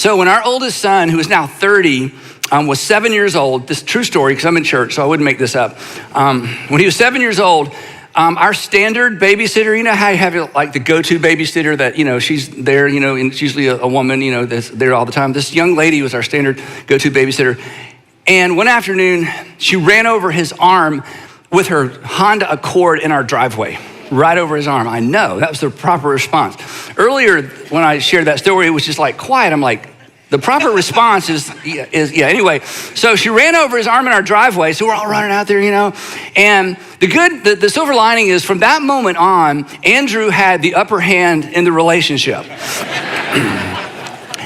So when our oldest son, who is now 30, was 7 years old, this is a true story because I'm in church, so I wouldn't make this up. When he was 7 years old, our standard babysitter, you know how you have like the go-to babysitter that, she's there, and it's usually a woman, that's there all the time. This young lady was our standard go-to babysitter. And one afternoon, she ran over his arm with her Honda Accord in our driveway, right over his arm. I know, that was the proper response. Earlier, when I shared that story, it was just like quiet. I'm like, the proper response is anyway. So she ran over his arm in our driveway, so we're all running out there, And the silver lining is from that moment on, Andrew had the upper hand in the relationship.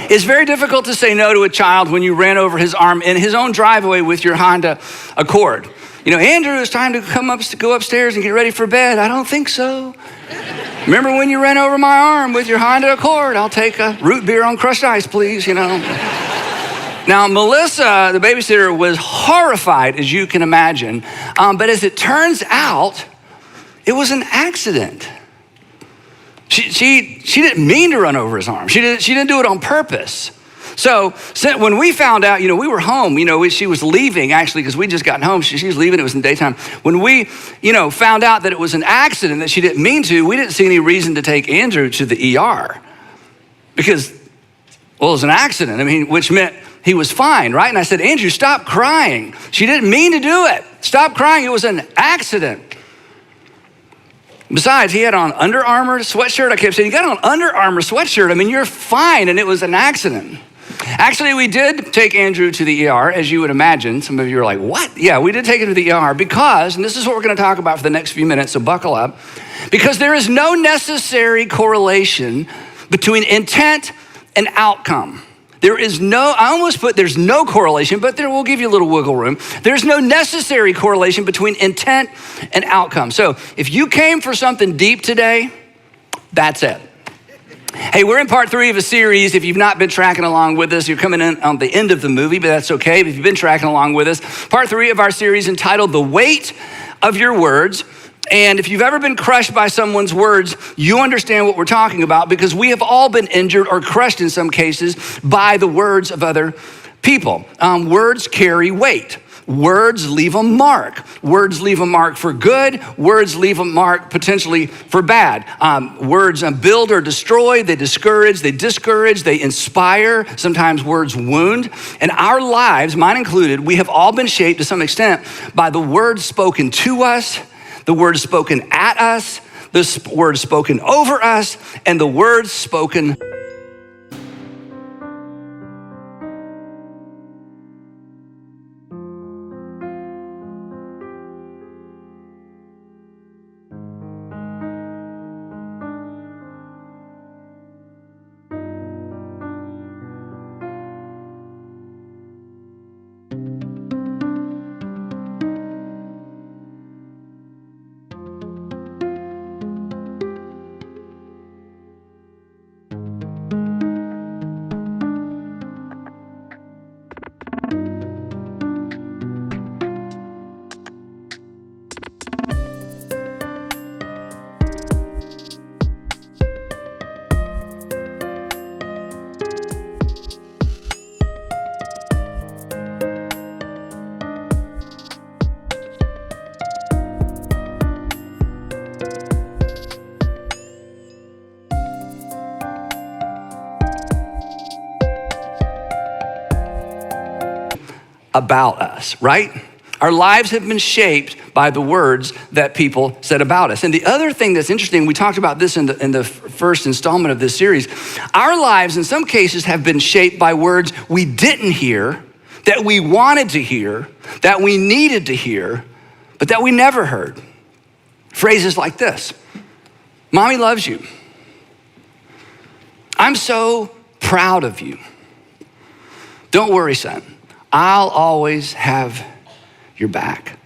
It's very difficult to say no to a child when you ran over his arm in his own driveway with your Honda Accord. Andrew, it's time to go upstairs and get ready for bed. I don't think so. Remember when you ran over my arm with your Honda Accord? I'll take a root beer on crushed ice, please, Now, Melissa, the babysitter, was horrified, as you can imagine. But as it turns out, it was an accident. She didn't mean to run over his arm. She didn't do it on purpose. So when we found out, we were home, she was leaving actually because we just gotten home. She was leaving, it was in daytime. When we, found out that it was an accident that she didn't mean to, we didn't see any reason to take Andrew to the ER because, it was an accident. Which meant he was fine, right? And I said, Andrew, stop crying. She didn't mean to do it. Stop crying, it was an accident. Besides, he had on Under Armour sweatshirt. I kept saying, you got on Under Armour sweatshirt. You're fine, and it was an accident. Actually, we did take Andrew to the ER, as you would imagine. Some of you are like, what? Yeah, we did take him to the ER because, and this is what we're going to talk about for the next few minutes, so buckle up, because there is no necessary correlation between intent and outcome. There's no correlation, but we'll give you a little wiggle room. There's no necessary correlation between intent and outcome. So if you came for something deep today, that's it. Hey, we're in part 3 of a series. If you've not been tracking along with us, you're coming in on the end of the movie, but that's okay. If you've been tracking along with us, part 3 of our series entitled The Weight of Your Words. And if you've ever been crushed by someone's words, you understand what we're talking about because we have all been injured or crushed in some cases by the words of other people. Words carry weight. Words leave a mark. Words leave a mark for good. Words leave a mark potentially for bad. Words build or destroy. They discourage. They discourage. They inspire. Sometimes words wound. And our lives, mine included, we have all been shaped to some extent by the words spoken to us, the words spoken at us, the words spoken over us, and the words spoken about us, right? Our lives have been shaped by the words that people said about us. And the other thing that's interesting, we talked about this in the first installment of this series, our lives in some cases have been shaped by words we didn't hear, that we wanted to hear, that we needed to hear, but that we never heard. Phrases like this: Mommy loves you. I'm so proud of you. Don't worry, son. I'll always have your back.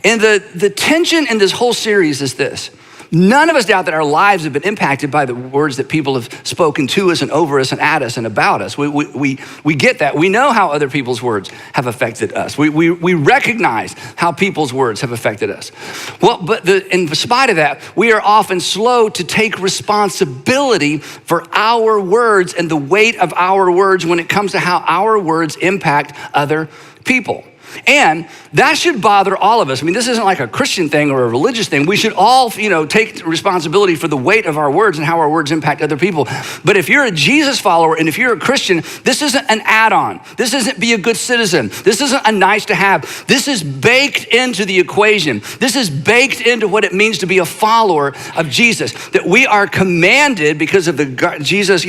And the tension in this whole series is this. None of us doubt that our lives have been impacted by the words that people have spoken to us and over us and at us and about us. We get that. We know how other people's words have affected us. We recognize how people's words have affected us. Well, but in spite of that, we are often slow to take responsibility for our words and the weight of our words when it comes to how our words impact other people. And that should bother all of us. I mean, this isn't like a Christian thing or a religious thing. We should all, take responsibility for the weight of our words and how our words impact other people. But if you're a Jesus follower and if you're a Christian, this isn't an add-on. This isn't be a good citizen. This isn't a nice to have. This is baked into the equation. This is baked into what it means to be a follower of Jesus. That we are commanded because of the Jesus,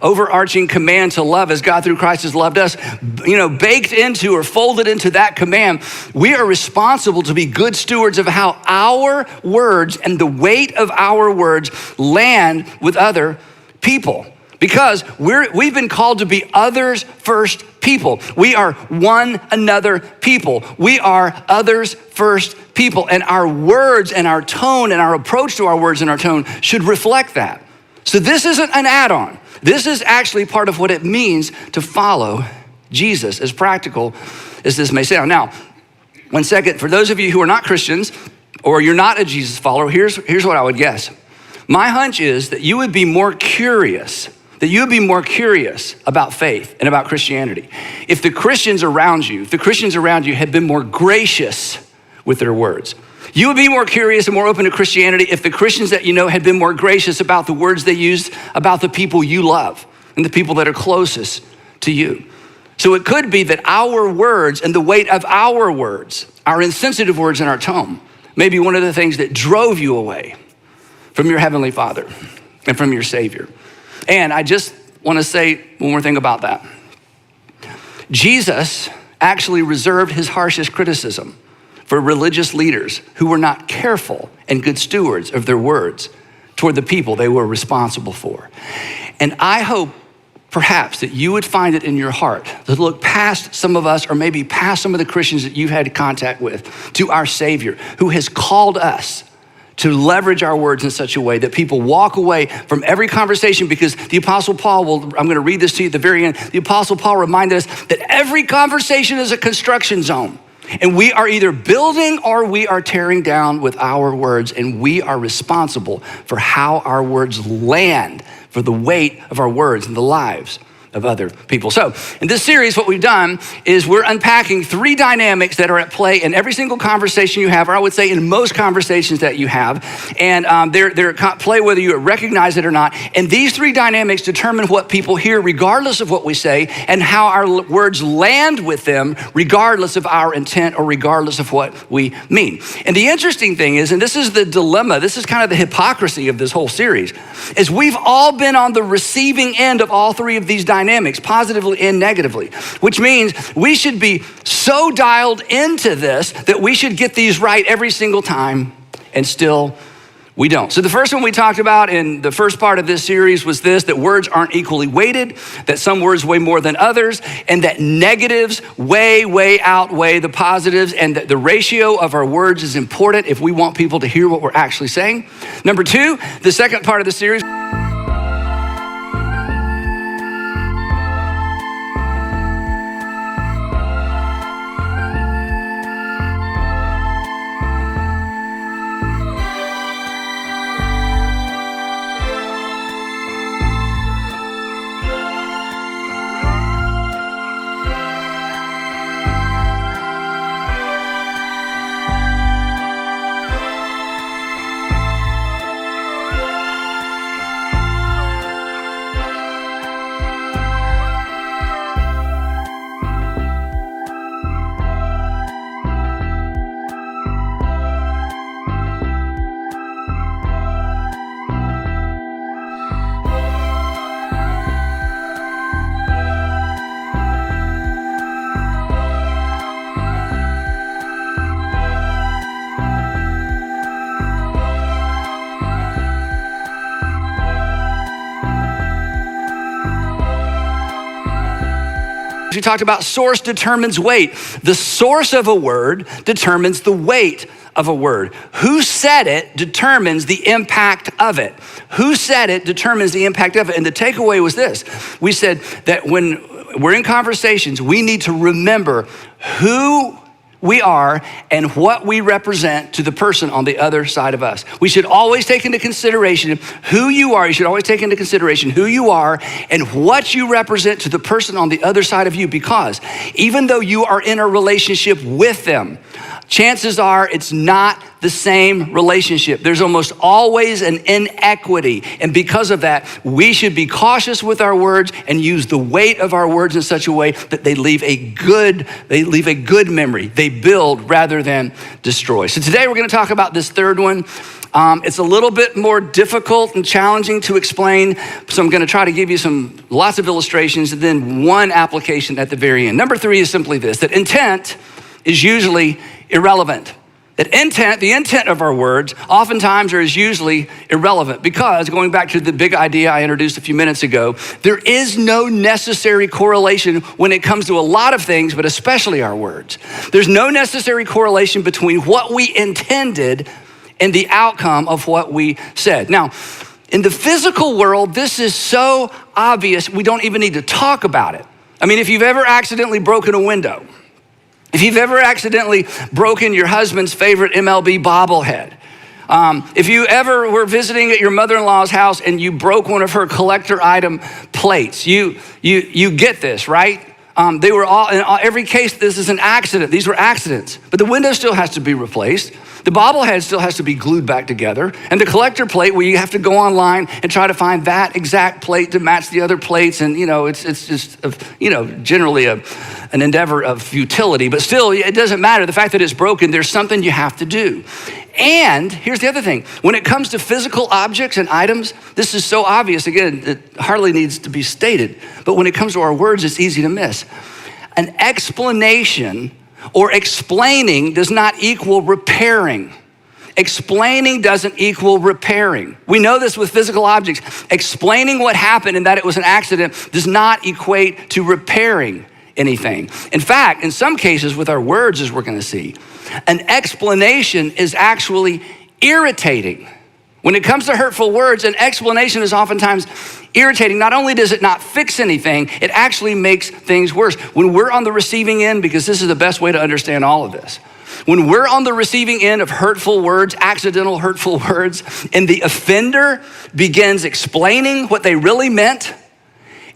overarching command to love as God through Christ has loved us, baked into or folded into that command, we are responsible to be good stewards of how our words and the weight of our words land with other people. Because we've been called to be others first people. We are one another people. We are others first people. And our words and our tone and our approach to our words and our tone should reflect that. So this isn't an add-on. This is actually part of what it means to follow Jesus, as practical as this may sound. Now, one second, for those of you who are not Christians or you're not a Jesus follower, here's what I would guess. My hunch is that you would be more curious about faith and about Christianity if the Christians around you had been more gracious with their words. You would be more curious and more open to Christianity if the Christians that you know had been more gracious about the words they used about the people you love and the people that are closest to you. So it could be that our words and the weight of our words, our insensitive words and our tone, may be one of the things that drove you away from your Heavenly Father and from your Savior. And I just want to say one more thing about that. Jesus actually reserved his harshest criticism for religious leaders who were not careful and good stewards of their words toward the people they were responsible for. And I hope perhaps that you would find it in your heart to look past some of us or maybe past some of the Christians that you've had contact with to our Savior who has called us to leverage our words in such a way that people walk away from every conversation, because the Apostle Paul I'm going to read this to you at the very end. The Apostle Paul reminded us that every conversation is a construction zone. And we are either building or we are tearing down with our words, and we are responsible for how our words land, for the weight of our words in the lives of other people. So in this series, what we've done is we're unpacking 3 dynamics that are at play in every single conversation you have, or I would say in most conversations that you have. And they're at play whether you recognize it or not. And these 3 dynamics determine what people hear regardless of what we say, and how our words land with them regardless of our intent or regardless of what we mean. And the interesting thing is, and this is the dilemma, this is kind of the hypocrisy of this whole series, is we've all been on the receiving end of all 3 of these dynamics, positively and negatively, which means we should be so dialed into this that we should get these right every single time, and still we don't. So the first one we talked about in the first part of this series was this: that words aren't equally weighted, that some words weigh more than others, and that negatives way outweigh the positives, and that the ratio of our words is important if we want people to hear what we're actually saying. Number 2, the second part of the series, we talked about source determines weight. The source of a word determines the weight of a word. Who said it determines the impact of it. Who said it determines the impact of it. And the takeaway was this. We said that when we're in conversations, we need to remember who we are and what we represent to the person on the other side of us. We should always take into consideration who you are. You should always take into consideration who you are and what you represent to the person on the other side of you, because even though you are in a relationship with them, chances are it's not the same relationship. There's almost always an inequity. And because of that, we should be cautious with our words and use the weight of our words in such a way that they leave a good memory. They build rather than destroy. So today we're going to talk about this third one. It's a little bit more difficult and challenging to explain. So I'm going to try to give you lots of illustrations and then one application at the very end. Number 3 is simply this, that intent is usually irrelevant. That the intent of our words oftentimes is usually irrelevant, because going back to the big idea I introduced a few minutes ago, there is no necessary correlation when it comes to a lot of things, but especially our words. There's no necessary correlation between what we intended and the outcome of what we said. Now, in the physical world, this is so obvious, we don't even need to talk about it. I mean, if you've ever accidentally broken a window, if you've ever accidentally broken your husband's favorite MLB bobblehead, if you ever were visiting at your mother-in-law's house and you broke one of her collector item plates, you get this, right? They were all, in every case, this is an accident. These were accidents, but the window still has to be replaced. The bobblehead still has to be glued back together. And the collector plate, where you have to go online and try to find that exact plate to match the other plates. And, it's just, generally an endeavor of futility, but still, it doesn't matter. The fact that it's broken, there's something you have to do. And here's the other thing. When it comes to physical objects and items, this is so obvious. Again, it hardly needs to be stated. But when it comes to our words, it's easy to miss. An explanation or explaining does not equal repairing. Explaining doesn't equal repairing. We know this with physical objects. Explaining what happened and that it was an accident does not equate to repairing anything. In fact, in some cases with our words, as we're going to see, an explanation is actually irritating. When it comes to hurtful words, an explanation is oftentimes irritating. Not only does it not fix anything, it actually makes things worse. When we're on the receiving end, because this is the best way to understand all of this, when we're on the receiving end of hurtful words, accidental hurtful words, and the offender begins explaining what they really meant,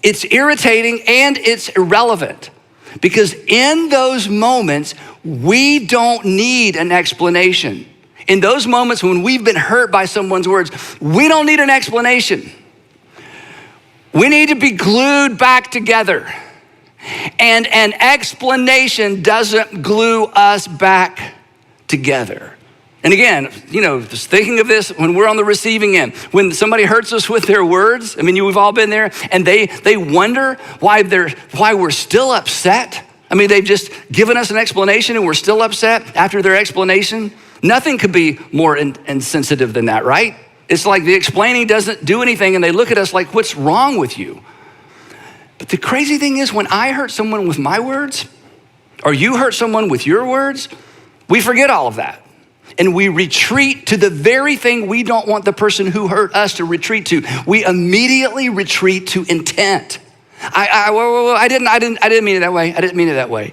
it's irritating and it's irrelevant. Because in those moments, we don't need an explanation. In those moments when we've been hurt by someone's words, we don't need an explanation. We need to be glued back together. And an explanation doesn't glue us back together. And again, just thinking of this when we're on the receiving end, when somebody hurts us with their words, I mean, we've all been there, and they wonder why we're still upset. I mean, they've just given us an explanation and we're still upset after their explanation. Nothing could be more insensitive than that, right? It's like the explaining doesn't do anything and they look at us like, what's wrong with you? But the crazy thing is, when I hurt someone with my words, or you hurt someone with your words, we forget all of that. And we retreat to the very thing we don't want the person who hurt us to retreat to. We immediately retreat to intent. I didn't mean it that way. I didn't mean it that way.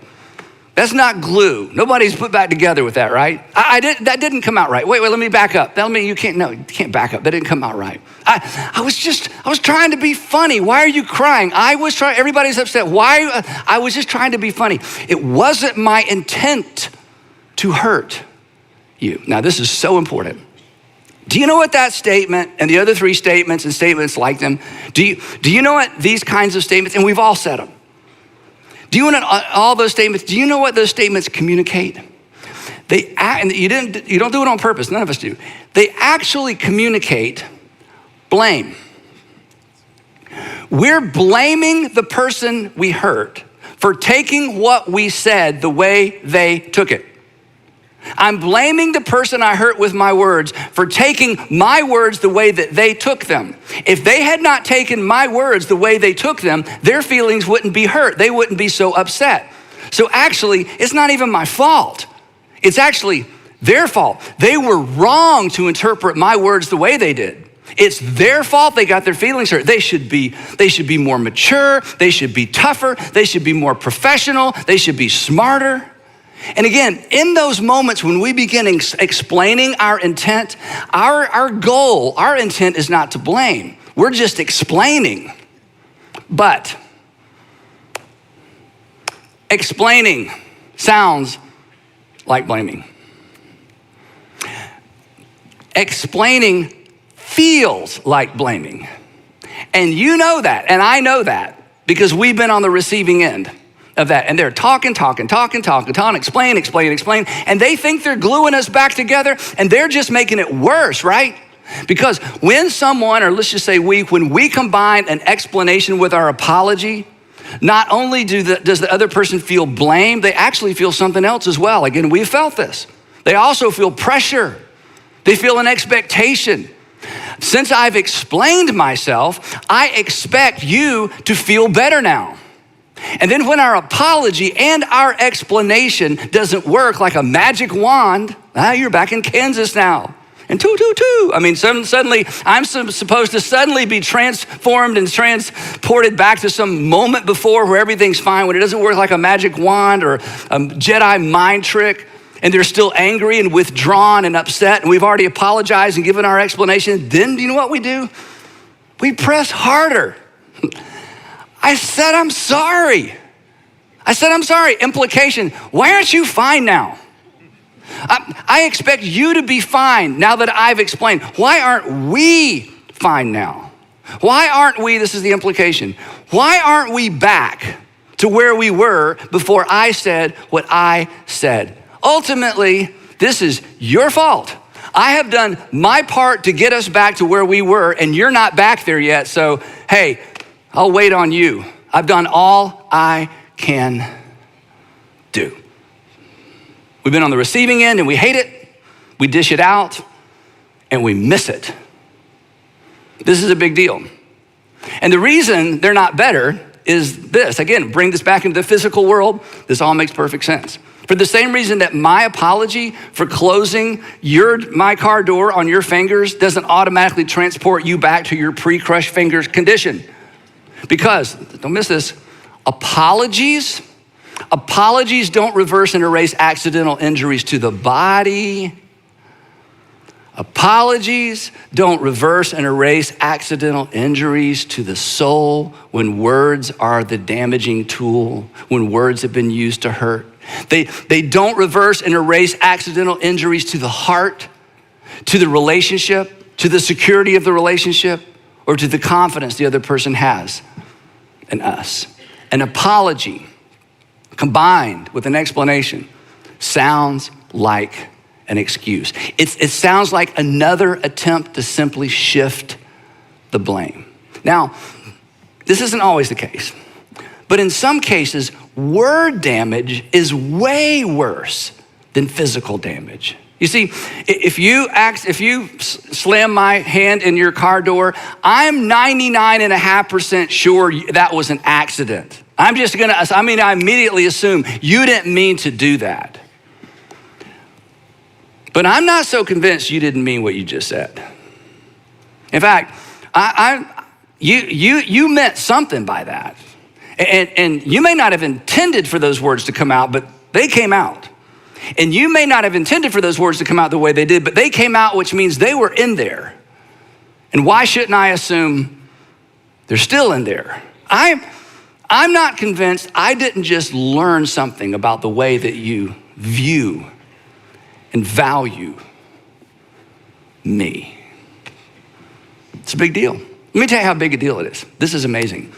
That's not glue. Nobody's put back together with that, right? That didn't come out right. Wait, let me back up. You can't back up. That didn't come out right. I was trying to be funny. Why are you crying? Everybody's upset. Why? I was just trying to be funny. It wasn't my intent to hurt you. Now, this is so important. Do you know what that statement and the other 3 statements and statements like them, do you know what these kinds of statements, and we've all said them, do you know all those statements, do you know what those statements communicate? And you don't do it on purpose, none of us do. They actually communicate blame. We're blaming the person we hurt for taking what we said the way they took it. I'm blaming the person I hurt with my words for taking my words the way that they took them. If they had not taken my words the way they took them, their feelings wouldn't be hurt. They wouldn't be so upset. So actually, it's not even my fault. It's actually Their fault. They were wrong to interpret my words the way they did. It's their fault they got their feelings hurt. They should be more mature. They should be tougher. They should be more professional. They should be smarter. And again, in those moments when we begin explaining our intent, our goal, our intent is not to blame. We're just explaining. But explaining sounds like blaming. Explaining feels like blaming. And you know that, and I know that, because we've been on the receiving end of that. And they're talking, explain. And they think they're gluing us back together, and they're just making it worse, right? Because when someone, or let's just say when we combine an explanation with our apology, not only does the other person feel blame, they actually feel something else as well. Again, we've felt this. They also feel pressure. They feel an expectation. Since I've explained myself, I expect you to feel better now. And then when our apology and our explanation doesn't work like a magic wand, you're back in Kansas now. And I mean, suddenly I'm supposed to suddenly be transformed and transported back to some moment before where everything's fine, when it doesn't work like a magic wand or a Jedi mind trick. And they're still angry and withdrawn and upset, and we've already apologized and given our explanation. Then do you know what we do? We press harder. I said, I'm sorry. Implication, why aren't you fine now? I expect you to be fine now that I've explained. Why aren't we fine now? Why aren't we, this is the implication, why aren't we back to where we were before I said what I said? Ultimately, this is your fault. I have done my part to get us back to where we were, and you're not back there yet. So, hey, I'll wait on you. I've done all I can do. We've been on the receiving end and we hate it. We dish it out and we miss it. This is a big deal. And the reason they're not better is this. Again, bring this back into the physical world. This all makes perfect sense. For the same reason that my apology for closing my car door on your fingers doesn't automatically transport you back to your pre-crushed fingers condition. Because, don't miss this, apologies don't reverse and erase accidental injuries to the body. Apologies don't reverse and erase accidental injuries to the soul when words are the damaging tool, when words have been used to hurt. They don't reverse and erase accidental injuries to the heart, to the relationship, to the security of the relationship, or to the confidence the other person has in us. An apology combined with an explanation sounds like an excuse. It sounds like another attempt to simply shift the blame. Now, this isn't always the case, but in some cases, word damage is way worse than physical damage. You see, if you slam my hand in your car door, I'm 99.5% sure that was an accident. I immediately assume you didn't mean to do that. But I'm not so convinced you didn't mean what you just said. In fact, you meant something by that. And you may not have intended for those words to come out, but they came out. And you may not have intended for those words to come out the way they did, but they came out, which means they were in there. And why shouldn't I assume they're still in there? I'm not convinced I didn't just learn something about the way that you view and value me. It's a big deal. Let me tell you how big a deal it is. This is amazing.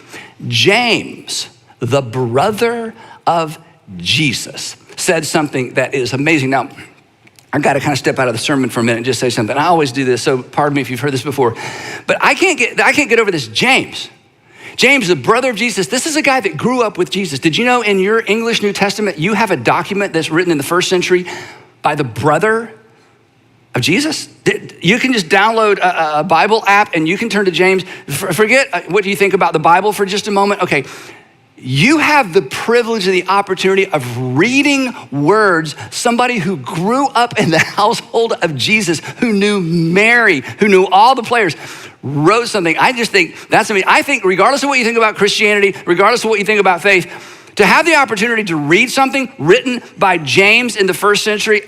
James, the brother of Jesus, said something that is amazing. Now, I've got to kind of step out of the sermon for a minute and just say something. I always do this, so pardon me if you've heard this before. But I can't get over this. James, the brother of Jesus, this is a guy that grew up with Jesus. Did you know in your English New Testament, you have a document that's written in the first century by the brother of Jesus? You can just download a Bible app and you can turn to James. Forget what you think about the Bible for just a moment. Okay, You have the privilege and the opportunity of reading words, somebody who grew up in the household of Jesus, who knew Mary, who knew all the players, wrote something. I just think that's amazing. I think regardless of what you think about Christianity, regardless of what you think about faith, to have the opportunity to read something written by James in the first century,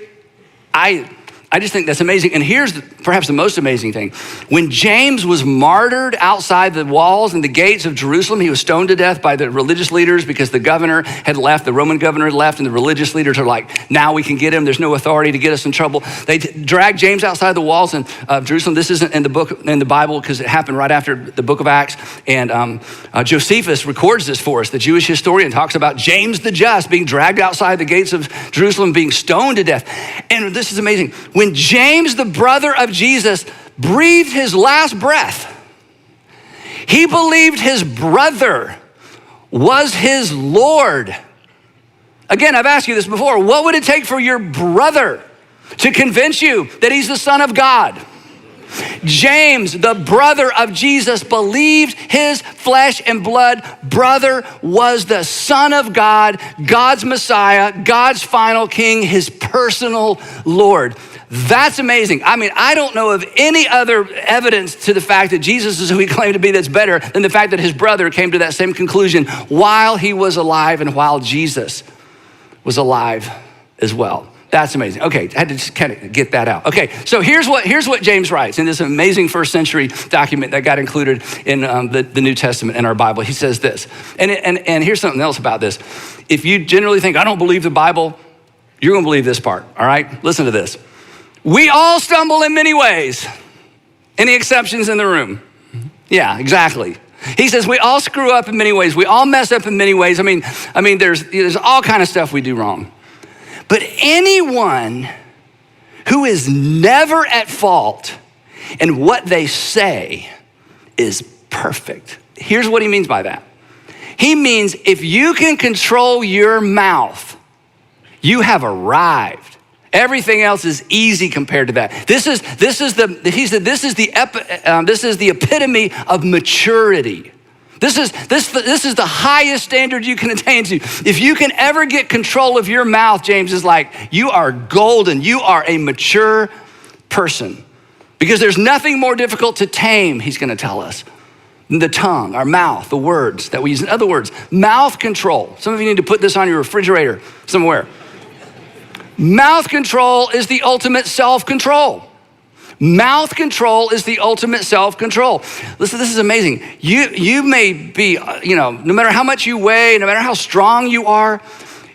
I just think that's amazing. And here's perhaps the most amazing thing. When James was martyred outside the walls and the gates of Jerusalem, he was stoned to death by the religious leaders because the governor had left, the Roman governor had left, and the religious leaders are like, now we can get him. There's no authority to get us in trouble. They dragged James outside the walls of Jerusalem. This isn't in the Bible because it happened right after the book of Acts. And Josephus records this for us. The Jewish historian talks about James the Just being dragged outside the gates of Jerusalem, being stoned to death. And this is amazing. When James, the brother of Jesus, breathed his last breath, he believed his brother was his Lord. Again, I've asked you this before. What would it take for your brother to convince you that he's the Son of God? James, the brother of Jesus, believed his flesh and blood brother was the Son of God, God's Messiah, God's final King, his personal Lord. That's amazing. I mean, I don't know of any other evidence to the fact that Jesus is who he claimed to be that's better than the fact that his brother came to that same conclusion while he was alive and while Jesus was alive as well. That's amazing. Okay, I had to just kind of get that out. Okay, so here's what James writes in this amazing first century document that got included in the New Testament in our Bible. He says this, and here's something else about this. If you generally think, I don't believe the Bible, you're gonna believe this part, all right? Listen to this. We all stumble in many ways. Any exceptions in the room? Yeah, exactly. He says we all screw up in many ways. We all mess up in many ways. I mean, there's all kind of stuff we do wrong. But anyone who is never at fault in what they say is perfect. Here's what he means by that. He means if you can control your mouth, you have arrived. Everything else is easy compared to that. He said this is the epitome of maturity. This is the highest standard you can attain to. If you can ever get control of your mouth, James is like, you are golden. You are a mature person. Because there's nothing more difficult to tame, he's gonna tell us, than the tongue, our mouth, the words that we use. In other words, mouth control. Some of you need to put this on your refrigerator somewhere. Mouth control is the ultimate self-control. Mouth control is the ultimate self-control. Listen, this is amazing. You may be, no matter how much you weigh, no matter how strong you are,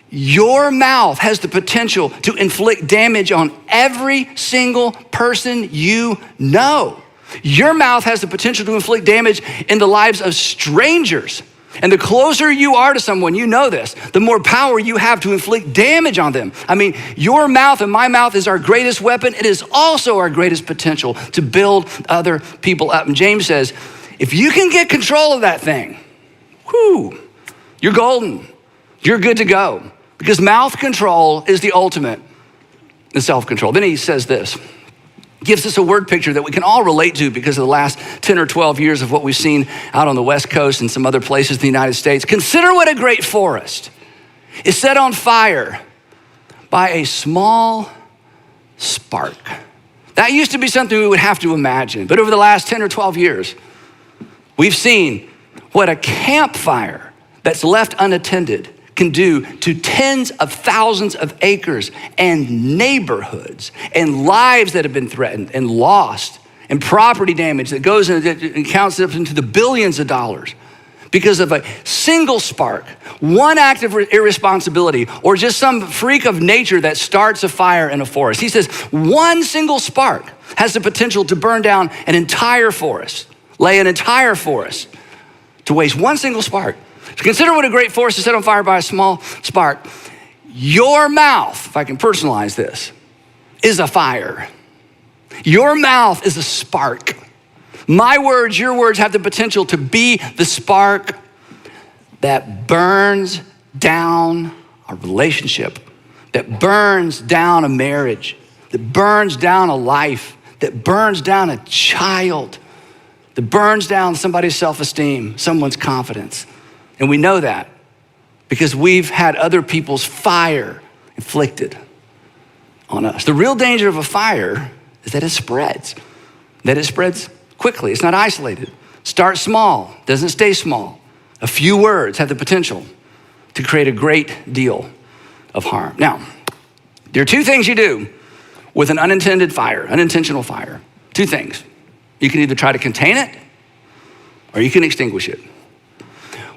your mouth has the potential to inflict damage on every single person you know. Your mouth has the potential to inflict damage in the lives of strangers. And the closer you are to someone, you know this, the more power you have to inflict damage on them. I mean, your mouth and my mouth is our greatest weapon. It is also our greatest potential to build other people up. And James says, if you can get control of that thing, you're golden. You're good to go. Because mouth control is the ultimate in self-control. Then he says this. Gives us a word picture that we can all relate to because of the last 10 or 12 years of what we've seen out on the West Coast and some other places in the United States. Consider what a great forest is set on fire by a small spark. That used to be something we would have to imagine, but over the last 10 or 12 years, we've seen what a campfire that's left unattended can do to tens of thousands of acres and neighborhoods and lives that have been threatened and lost and property damage that goes and counts up into the billions of dollars because of a single spark, one act of irresponsibility, or just some freak of nature that starts a fire in a forest. He says one single spark has the potential to burn down an entire forest, lay an entire forest to waste. One single spark. So consider what a great forest is set on fire by a small spark. Your mouth, if I can personalize this, is a fire. Your mouth is a spark. My words, your words have the potential to be the spark that burns down a relationship, that burns down a marriage, that burns down a life, that burns down a child, that burns down somebody's self-esteem, someone's confidence. And we know that because we've had other people's fire inflicted on us. The real danger of a fire is that it spreads quickly. It's not isolated. Start small, doesn't stay small. A few words have the potential to create a great deal of harm. Now, there are two things you do with an unintentional fire. Two things. You can either try to contain it or you can extinguish it.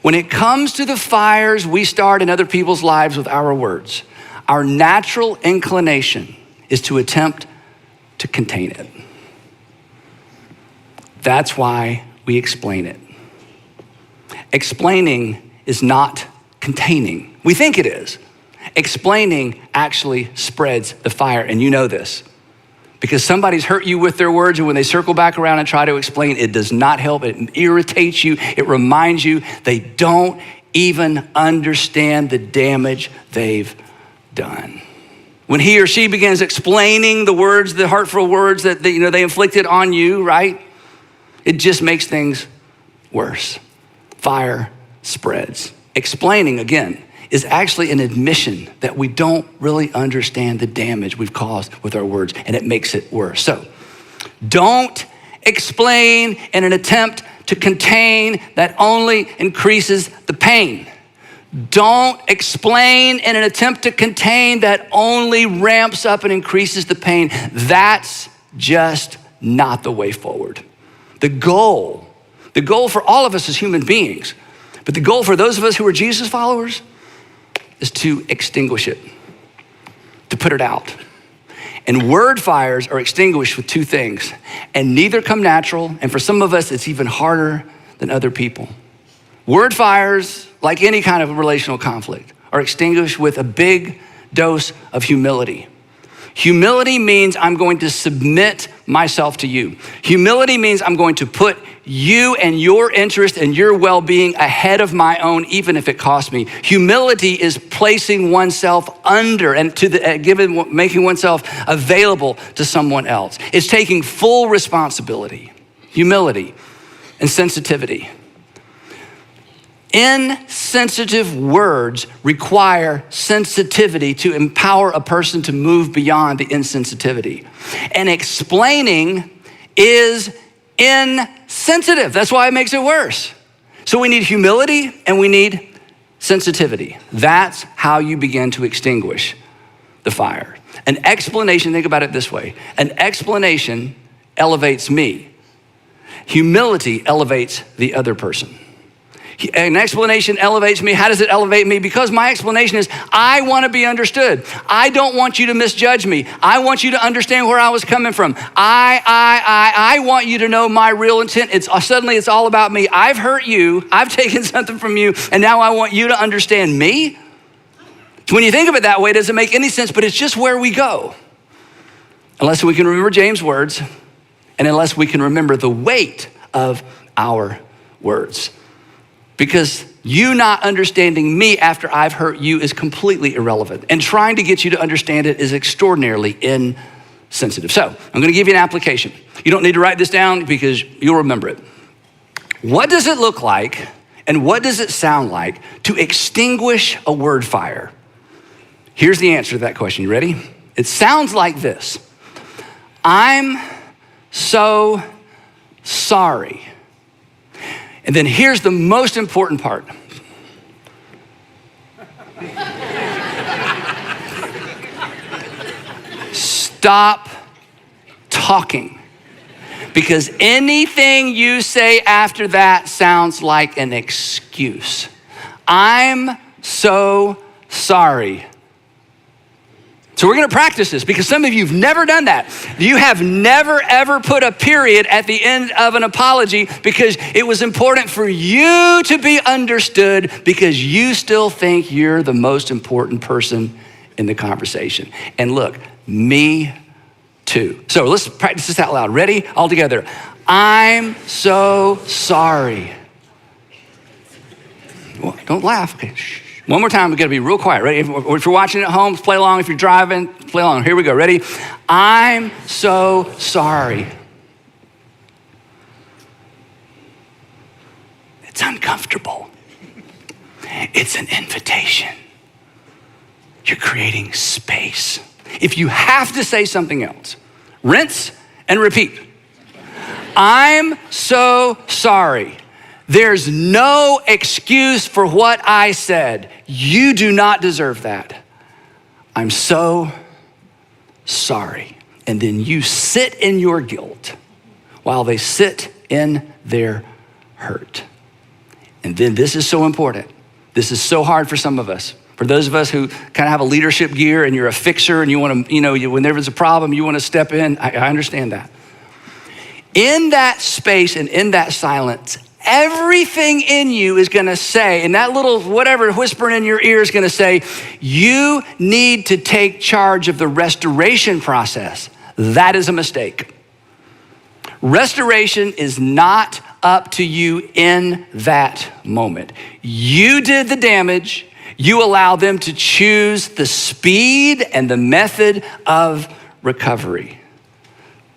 When it comes to the fires we start in other people's lives with our words, our natural inclination is to attempt to contain it. That's why we explain it. Explaining is not containing. We think it is. Explaining actually spreads the fire, and you know this. Because somebody's hurt you with their words, and when they circle back around and try to explain, it does not help. It irritates you. It reminds you they don't even understand the damage they've done. When he or she begins explaining the words, the hurtful words that they inflicted on you, right? It just makes things worse. Fire spreads. Explaining, again, is actually an admission that we don't really understand the damage we've caused with our words, and it makes it worse. So, don't explain in an attempt to contain that only increases the pain. Don't explain in an attempt to contain that only ramps up and increases the pain. That's just not the way forward. The goal for all of us as human beings, but the goal for those of us who are Jesus followers is to extinguish it, to put it out. And word fires are extinguished with two things, and neither come natural, and for some of us, it's even harder than other people. Word fires, like any kind of relational conflict, are extinguished with a big dose of humility. Humility means I'm going to submit myself to you. Humility means I'm going to put you and your interest and your well-being ahead of my own, even if it costs me. Humility is placing oneself under and making oneself available to someone else. It's taking full responsibility, humility, and sensitivity. Insensitive words require sensitivity to empower a person to move beyond the insensitivity. And explaining is insensitive. That's why it makes it worse. So we need humility and we need sensitivity. That's how you begin to extinguish the fire. An explanation, think about it this way. An explanation elevates me. Humility elevates the other person. An explanation elevates me. How does it elevate me? Because my explanation is, I want to be understood. I don't want you to misjudge me. I want you to understand where I was coming from. I want you to know my real intent. It's all about me. I've hurt you. I've taken something from you, and now I want you to understand me. When you think of it that way, it doesn't make any sense, but it's just where we go. Unless we can remember James' words, and unless we can remember the weight of our words. Because you not understanding me after I've hurt you is completely irrelevant. And trying to get you to understand it is extraordinarily insensitive. So I'm gonna give you an application. You don't need to write this down because you'll remember it. What does it look like and what does it sound like to extinguish a word fire? Here's the answer to that question. You ready? It sounds like this. I'm so sorry. And then here's the most important part. Stop talking. Because anything you say after that sounds like an excuse. I'm so sorry. So we're gonna practice this because some of you have never done that. You have never ever put a period at the end of an apology because it was important for you to be understood because you still think you're the most important person in the conversation. And look, me too. So let's practice this out loud. Ready? All together. I'm so sorry. Well, don't laugh. Okay. Shh. One more time, we gotta be real quiet. Ready? If you're watching at home, play along. If you're driving, play along. Here we go. Ready? I'm so sorry. It's uncomfortable. It's an invitation. You're creating space. If you have to say something else, rinse and repeat. I'm so sorry. There's no excuse for what I said. You do not deserve that. I'm so sorry. And then you sit in your guilt while they sit in their hurt. And then this is so important. This is so hard for some of us. For those of us who kind of have a leadership gear and you're a fixer and you want to, when there's a problem, you want to step in. I understand that. In that space and in that silence, everything in you is going to say, and that little whatever whispering in your ear is going to say, you need to take charge of the restoration process. That is a mistake. Restoration is not up to you in that moment. You did the damage. You allow them to choose the speed and the method of recovery.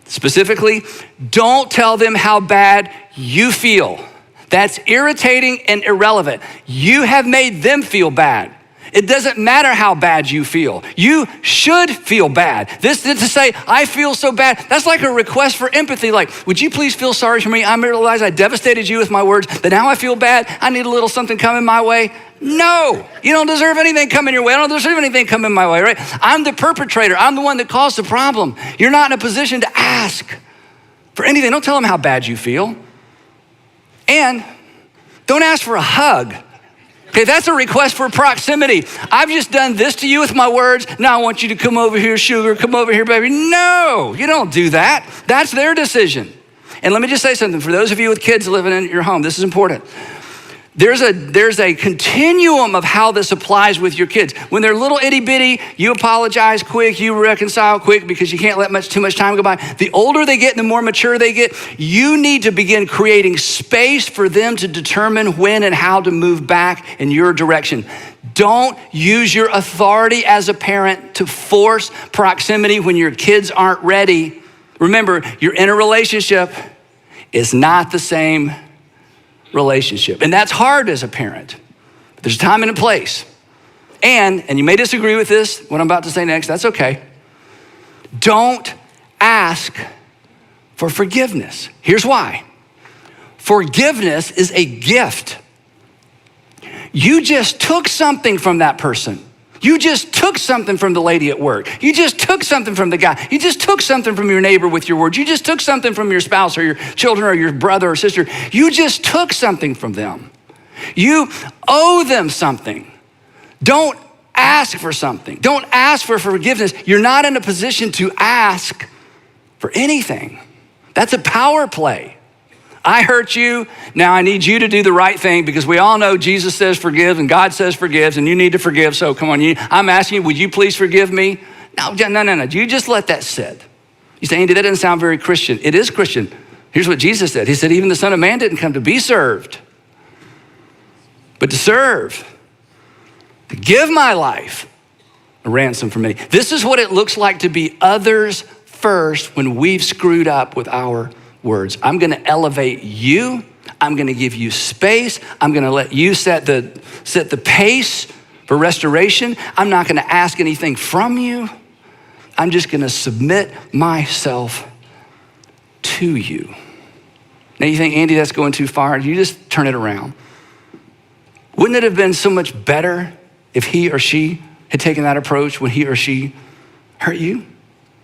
Specifically, don't tell them how bad you feel. That's irritating and irrelevant. You have made them feel bad. It doesn't matter how bad you feel. You should feel bad. This to say, I feel so bad, that's like a request for empathy. Like, would you please feel sorry for me? I realize I devastated you with my words, but now I feel bad. I need a little something coming my way. No, you don't deserve anything coming your way. I don't deserve anything coming my way, right? I'm the perpetrator. I'm the one that caused the problem. You're not in a position to ask for anything. Don't tell them how bad you feel. And don't ask for a hug. Okay, that's a request for proximity. I've just done this to you with my words. Now I want you to come over here, sugar, come over here, baby. No, you don't do that. That's their decision. And let me just say something. For those of you with kids living in your home, this is important. There's a continuum of how this applies with your kids. When they're little itty bitty, you apologize quick, you reconcile quick because you can't let too much time go by. The older they get and the more mature they get, you need to begin creating space for them to determine when and how to move back in your direction. Don't use your authority as a parent to force proximity when your kids aren't ready. Remember, you're in a relationship. It's not the same relationship. And that's hard as a parent. But there's a time and a place. And you may disagree with this, what I'm about to say next, that's okay. Don't ask for forgiveness. Here's why. Forgiveness is a gift. You just took something from that person. You just took something from the lady at work. You just took something from the guy. You just took something from your neighbor with your words. You just took something from your spouse or your children or your brother or sister. You just took something from them. You owe them something. Don't ask for something. Don't ask for forgiveness. You're not in a position to ask for anything. That's a power play. I hurt you, now I need you to do the right thing because we all know Jesus says forgive and God says forgives and you need to forgive. So come on, I'm asking you, would you please forgive me? No. You just let that sit. You say, Andy, that doesn't sound very Christian. It is Christian. Here's what Jesus said. He said, even the Son of Man didn't come to be served, but to serve, to give my life a ransom for many. This is what it looks like to be others first when we've screwed up with our words. I'm going to elevate you. I'm going to give you space. I'm going to let you set the pace for restoration. I'm not going to ask anything from you. I'm just going to submit myself to you. Now you think, Andy, that's going too far. You just turn it around. Wouldn't it have been so much better if he or she had taken that approach when he or she hurt you?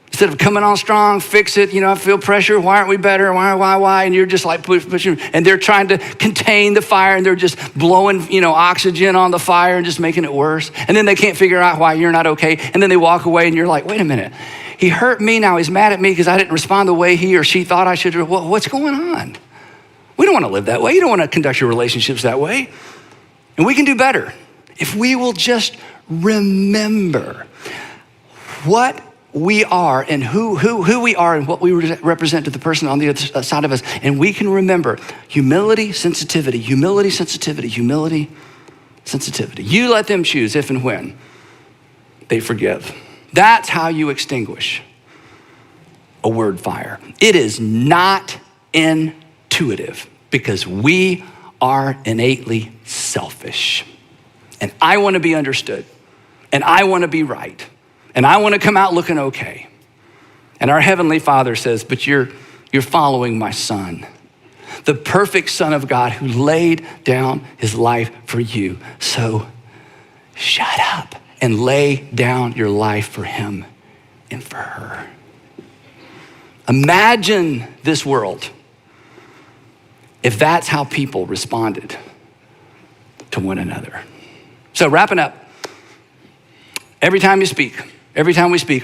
Instead of coming on strong, fix it, I feel pressure, why aren't we better, why? And you're just like pushing, and they're trying to contain the fire and they're just blowing, oxygen on the fire and just making it worse. And then they can't figure out why you're not okay. And then they walk away and you're like, wait a minute, he hurt me, now he's mad at me because I didn't respond the way he or she thought I should. Well, what's going on? We don't want to live that way. You don't want to conduct your relationships that way. And we can do better if we will just remember what we are and who we are and what we represent to the person on the other side of us. And we can remember humility, sensitivity, humility, sensitivity, humility, sensitivity. You let them choose if and when they forgive. That's how you extinguish a word fire. It is not intuitive because we are innately selfish. and I want to be understood, and I want to be right, and I want to come out looking okay. And our Heavenly Father says, but you're following my Son, the perfect Son of God who laid down his life for you. So shut up and lay down your life for him and for her. Imagine this world if that's how people responded to one another. So wrapping up, every time we speak,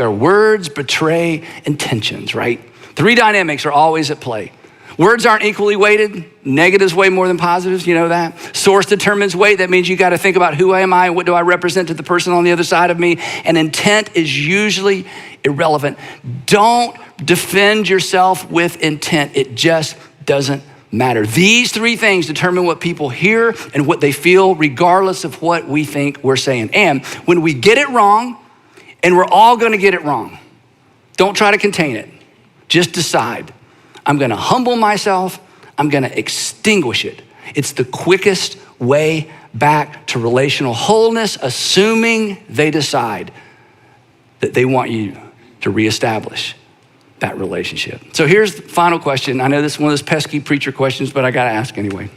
our words betray intentions, right? 3 dynamics are always at play. Words aren't equally weighted. Negatives weigh more than positives, you know that? Source determines weight. That means you got to think about who am I and what do I represent to the person on the other side of me. And intent is usually irrelevant. Don't defend yourself with intent. It just doesn't matter. These 3 things determine what people hear and what they feel, regardless of what we think we're saying. And when we get it wrong, and we're all going to get it wrong, don't try to contain it. Just decide. I'm going to humble myself. I'm going to extinguish it. It's the quickest way back to relational wholeness, assuming they decide that they want you to reestablish that relationship. So here's the final question. I know this is one of those pesky preacher questions, but I got to ask anyway.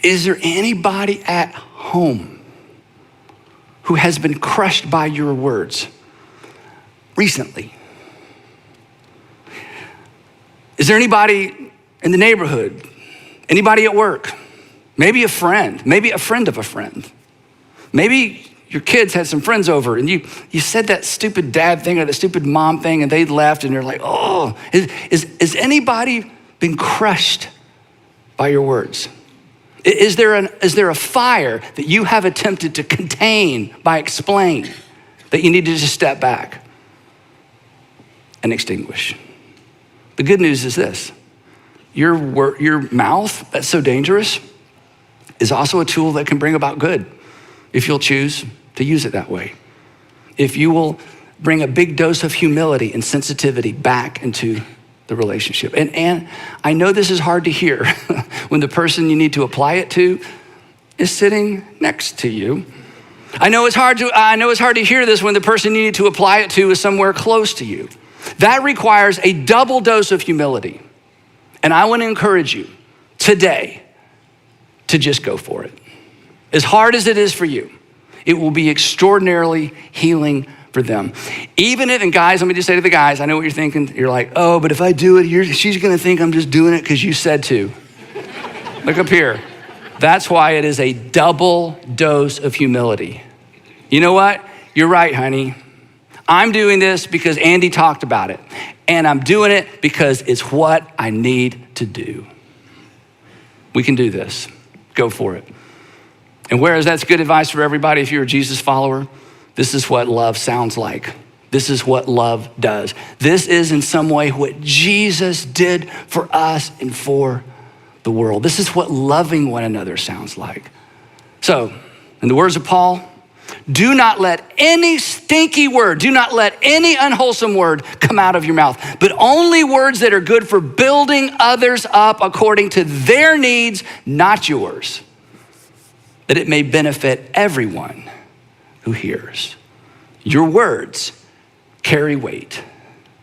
Is there anybody at home who has been crushed by your words recently? Is there anybody in the neighborhood, anybody at work, maybe a friend of a friend? Maybe your kids had some friends over and you said that stupid dad thing or that stupid mom thing and they left and you're like, oh, is anybody been crushed by your words? Is there a fire that you have attempted to contain by explain that you need to just step back and extinguish? The good news is this: your mouth, that's so dangerous, is also a tool that can bring about good if you'll choose to use it that way. If you will bring a big dose of humility and sensitivity back into the relationship. And I know this is hard to hear when the person you need to apply it to is sitting next to you. I know it's hard to hear this when the person you need to apply it to is somewhere close to you. That requires a double dose of humility. And I want to encourage you today to just go for it. As hard as it is for you, it will be extraordinarily healing for them. Even if, and guys, let me just say to the guys, I know what you're thinking. You're like, oh, but if I do it, she's going to think I'm just doing it because you said to. Look up here. That's why it is a double dose of humility. You know what? You're right, honey. I'm doing this because Andy talked about it. And I'm doing it because it's what I need to do. We can do this. Go for it. And whereas that's good advice for everybody, if you're a Jesus follower, this is what love sounds like. This is what love does. This is in some way what Jesus did for us and for the world. This is what loving one another sounds like. So, in the words of Paul, do not let any stinky word, do not let any unwholesome word come out of your mouth, but only words that are good for building others up according to their needs, not yours, that it may benefit everyone who hears. Your words carry weight.